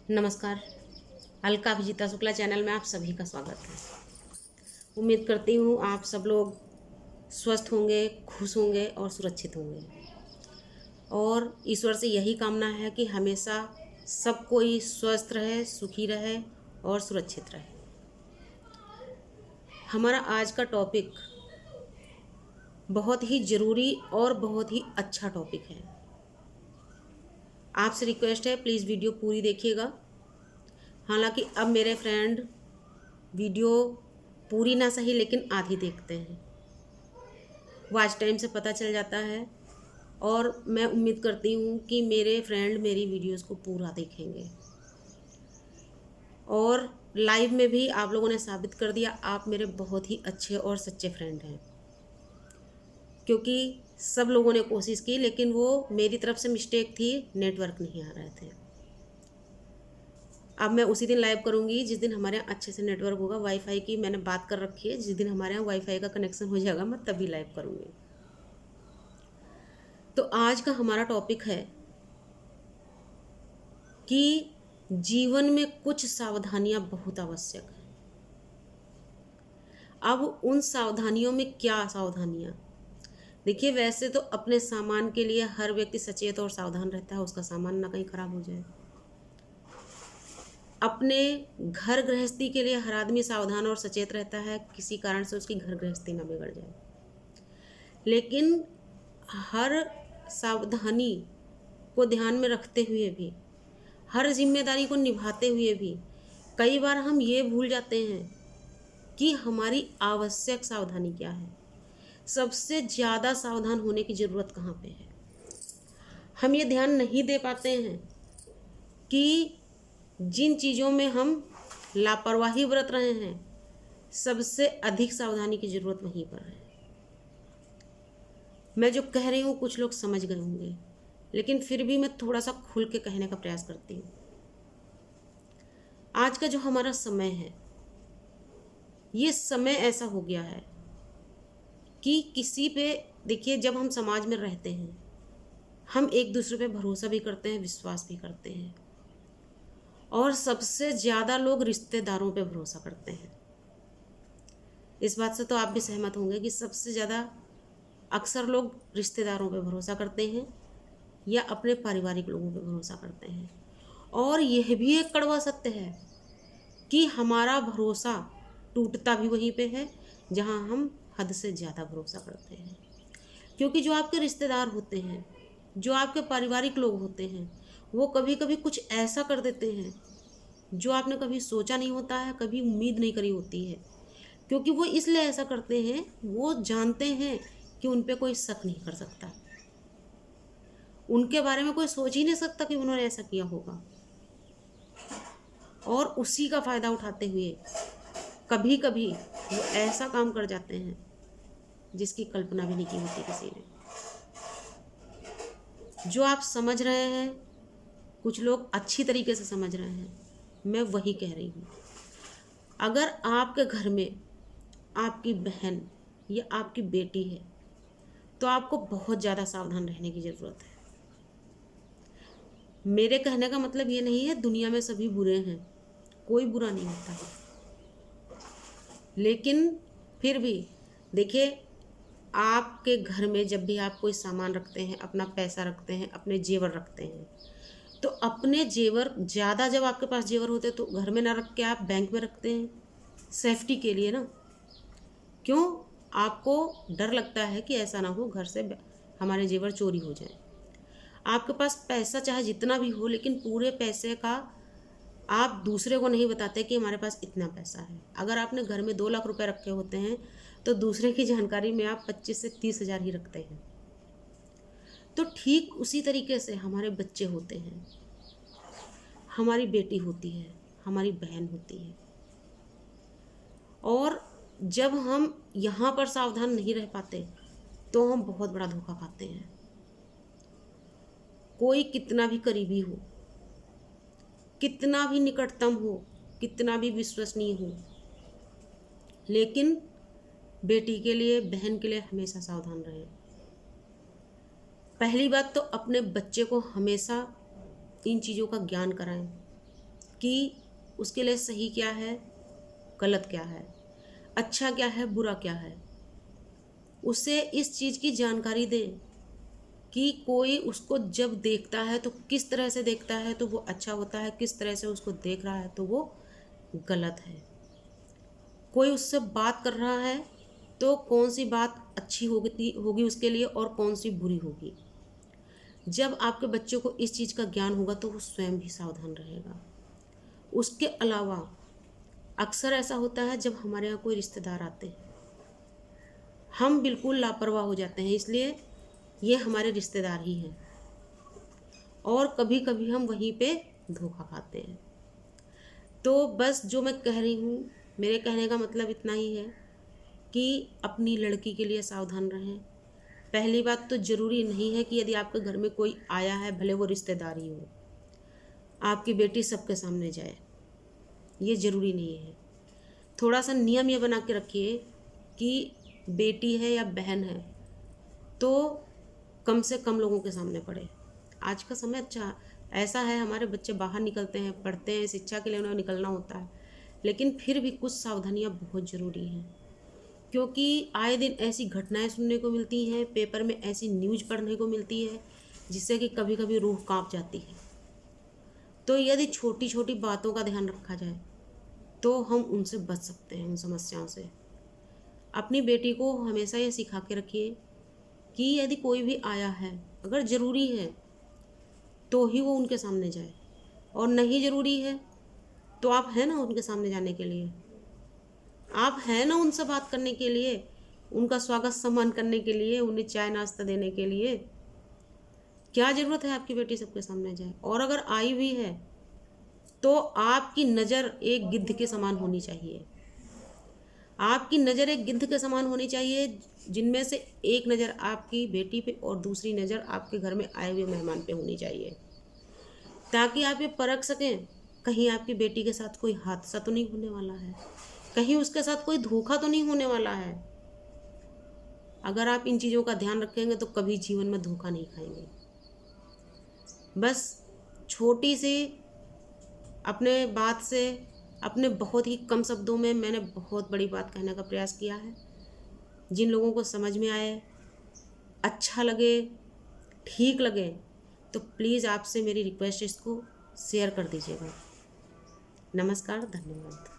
नमस्कार। अलका अभिजीता शुक्ला चैनल में आप सभी का स्वागत है। उम्मीद करती हूँ आप सब लोग स्वस्थ होंगे, खुश होंगे और सुरक्षित होंगे। और ईश्वर से यही कामना है कि हमेशा सब कोई स्वस्थ रहे, सुखी रहे और सुरक्षित रहे। हमारा आज का टॉपिक बहुत ही ज़रूरी और बहुत ही अच्छा टॉपिक है। आपसे रिक्वेस्ट है, प्लीज़ वीडियो पूरी देखिएगा। हालांकि अब मेरे फ्रेंड वीडियो पूरी ना सही लेकिन आधी देखते हैं, वॉच टाइम से पता चल जाता है। और मैं उम्मीद करती हूँ कि मेरे फ्रेंड मेरी वीडियोस को पूरा देखेंगे। और लाइव में भी आप लोगों ने साबित कर दिया आप मेरे बहुत ही अच्छे और सच्चे फ्रेंड हैं, क्योंकि सब लोगों ने कोशिश की लेकिन वो मेरी तरफ से मिस्टेक थी, नेटवर्क नहीं आ रहे थे। अब मैं उसी दिन लाइव करूँगी जिस दिन हमारे यहाँ अच्छे से नेटवर्क होगा। वाईफाई की मैंने बात कर रखी है, जिस दिन हमारे यहाँ वाईफाई का कनेक्शन हो जाएगा मैं तभी लाइव करूँगी। तो आज का हमारा टॉपिक है कि जीवन में कुछ सावधानियां बहुत आवश्यक है। अब उन सावधानियों में क्या सावधानियां? देखिए, वैसे तो अपने सामान के लिए हर व्यक्ति सचेत और सावधान रहता है, उसका सामान ना कहीं खराब हो जाए। अपने घर गृहस्थी के लिए हर आदमी सावधान और सचेत रहता है, किसी कारण से उसकी घर गृहस्थी ना बिगड़ जाए। लेकिन हर सावधानी को ध्यान में रखते हुए भी, हर जिम्मेदारी को निभाते हुए भी कई बार हम ये भूल जाते हैं कि हमारी आवश्यक सावधानी क्या है। सबसे ज़्यादा सावधान होने की ज़रूरत कहाँ पे है? हम ये ध्यान नहीं दे पाते हैं कि जिन चीज़ों में हम लापरवाही बरत रहे हैं, सबसे अधिक सावधानी की ज़रूरत वहीं पर है। मैं जो कह रही हूँ कुछ लोग समझ गए होंगे, लेकिन फिर भी मैं थोड़ा सा खुल के कहने का प्रयास करती हूँ। आज का जो हमारा समय है, ये समय ऐसा हो गया है कि किसी पे, देखिए, जब हम समाज में रहते हैं हम एक दूसरे पे भरोसा भी करते हैं, विश्वास भी करते हैं। और सबसे ज़्यादा लोग रिश्तेदारों पे भरोसा करते हैं। इस बात से तो आप भी सहमत होंगे कि सबसे ज़्यादा अक्सर लोग रिश्तेदारों पे भरोसा करते हैं या अपने पारिवारिक लोगों पे भरोसा करते हैं। और यह भी एक कड़वा सत्य है कि हमारा भरोसा टूटता भी वहीं पे है जहां हम हद से ज़्यादा भरोसा करते हैं। क्योंकि जो आपके रिश्तेदार होते हैं, जो आपके पारिवारिक लोग होते हैं, वो कभी कभी कुछ ऐसा कर देते हैं जो आपने कभी सोचा नहीं होता है, कभी उम्मीद नहीं करी होती है। क्योंकि वो इसलिए ऐसा करते हैं, वो जानते हैं कि उन पे कोई शक नहीं कर सकता, उनके बारे में कोई सोच ही नहीं सकता कि उन्होंने ऐसा किया होगा। और उसी का फ़ायदा उठाते हुए कभी कभी वो ऐसा काम कर जाते हैं जिसकी कल्पना भी नहीं की होती किसी ने। जो आप समझ रहे हैं, कुछ लोग अच्छी तरीके से समझ रहे हैं, मैं वही कह रही हूँ। अगर आपके घर में आपकी बहन या आपकी बेटी है तो आपको बहुत ज़्यादा सावधान रहने की ज़रूरत है। मेरे कहने का मतलब ये नहीं है दुनिया में सभी बुरे हैं, कोई बुरा नहीं होता है। लेकिन फिर भी देखिए, आपके घर में जब भी आप कोई सामान रखते हैं, अपना पैसा रखते हैं, अपने जेवर रखते हैं, तो अपने जेवर ज़्यादा, जब आपके पास जेवर होते हैं तो घर में ना रख के आप बैंक में रखते हैं, सेफ्टी के लिए ना। क्यों? आपको डर लगता है कि ऐसा ना हो घर से हमारे जेवर चोरी हो जाए। आपके पास पैसा चाहे जितना भी हो, लेकिन पूरे पैसे का आप दूसरे को नहीं बताते कि हमारे पास इतना पैसा है। अगर आपने घर में 2 लाख रुपए रखे होते हैं तो दूसरे की जानकारी में आप 25 से 30 हज़ार ही रखते हैं। तो ठीक उसी तरीके से हमारे बच्चे होते हैं, हमारी बेटी होती है, हमारी बहन होती है। और जब हम यहाँ पर सावधान नहीं रह पाते तो हम बहुत बड़ा धोखा खाते हैं। कोई कितना भी करीबी हो, कितना भी निकटतम हो, कितना भी विश्वसनीय हो, लेकिन बेटी के लिए, बहन के लिए हमेशा सावधान रहें। पहली बात तो अपने बच्चे को हमेशा इन चीज़ों का ज्ञान कराएं कि उसके लिए सही क्या है, गलत क्या है, अच्छा क्या है, बुरा क्या है। उसे इस चीज़ की जानकारी दें कि कोई उसको जब देखता है तो किस तरह से देखता है तो वो अच्छा होता है, किस तरह से उसको देख रहा है तो वो गलत है। कोई उससे बात कर रहा है तो कौन सी बात अच्छी होगी उसके लिए और कौन सी बुरी होगी। जब आपके बच्चों को इस चीज़ का ज्ञान होगा तो वो स्वयं भी सावधान रहेगा। उसके अलावा अक्सर ऐसा होता है जब हमारे यहाँ कोई रिश्तेदार आते हैं, हम बिल्कुल लापरवाह हो जाते हैं, इसलिए ये हमारे रिश्तेदार ही हैं और कभी कभी हम वहीं पे धोखा खाते हैं। तो बस जो मैं कह रही हूँ, मेरे कहने का मतलब इतना ही है कि अपनी लड़की के लिए सावधान रहें। पहली बात तो ज़रूरी नहीं है कि यदि आपके घर में कोई आया है, भले वो रिश्तेदार ही हो, आपकी बेटी सबके सामने जाए, ये ज़रूरी नहीं है। थोड़ा सा नियम ये बना के रखिए कि बेटी है या बहन है तो कम से कम लोगों के सामने पढ़े। आज का समय अच्छा ऐसा है, हमारे बच्चे बाहर निकलते हैं, पढ़ते हैं, शिक्षा के लिए उन्हें निकलना होता है, लेकिन फिर भी कुछ सावधानियाँ बहुत ज़रूरी हैं, क्योंकि आए दिन ऐसी घटनाएं सुनने को मिलती हैं, पेपर में ऐसी न्यूज़ पढ़ने को मिलती है जिससे कि कभी कभी रूह कांप जाती है। तो यदि छोटी छोटी बातों का ध्यान रखा जाए तो हम उनसे बच सकते हैं, उन समस्याओं से। अपनी बेटी को हमेशा ये सिखा के रखिए कि यदि कोई भी आया है, अगर ज़रूरी है तो ही वो उनके सामने जाए, और नहीं ज़रूरी है तो आप हैं ना उनके सामने जाने के लिए, आप हैं ना उनसे बात करने के लिए, उनका स्वागत सम्मान करने के लिए, उन्हें चाय नाश्ता देने के लिए। क्या ज़रूरत है आपकी बेटी सबके सामने जाए? और अगर आई भी है तो आपकी नज़र एक गिद्ध के समान होनी चाहिए। आपकी नज़र एक गिद्ध के समान होनी चाहिए, जिनमें से एक नज़र आपकी बेटी पे और दूसरी नज़र आपके घर में आए हुए मेहमान पे होनी चाहिए, ताकि आप ये परख सकें कहीं आपकी बेटी के साथ कोई हादसा तो नहीं होने वाला है, कहीं उसके साथ कोई धोखा तो नहीं होने वाला है। अगर आप इन चीज़ों का ध्यान रखेंगे तो कभी जीवन में धोखा नहीं खाएंगे। बस छोटी सी अपने बात से, अपने बहुत ही कम शब्दों में मैंने बहुत बड़ी बात कहने का प्रयास किया है। जिन लोगों को समझ में आए, अच्छा लगे, ठीक लगे, तो प्लीज़ आपसे मेरी रिक्वेस्ट है, इसको शेयर कर दीजिएगा। नमस्कार, धन्यवाद।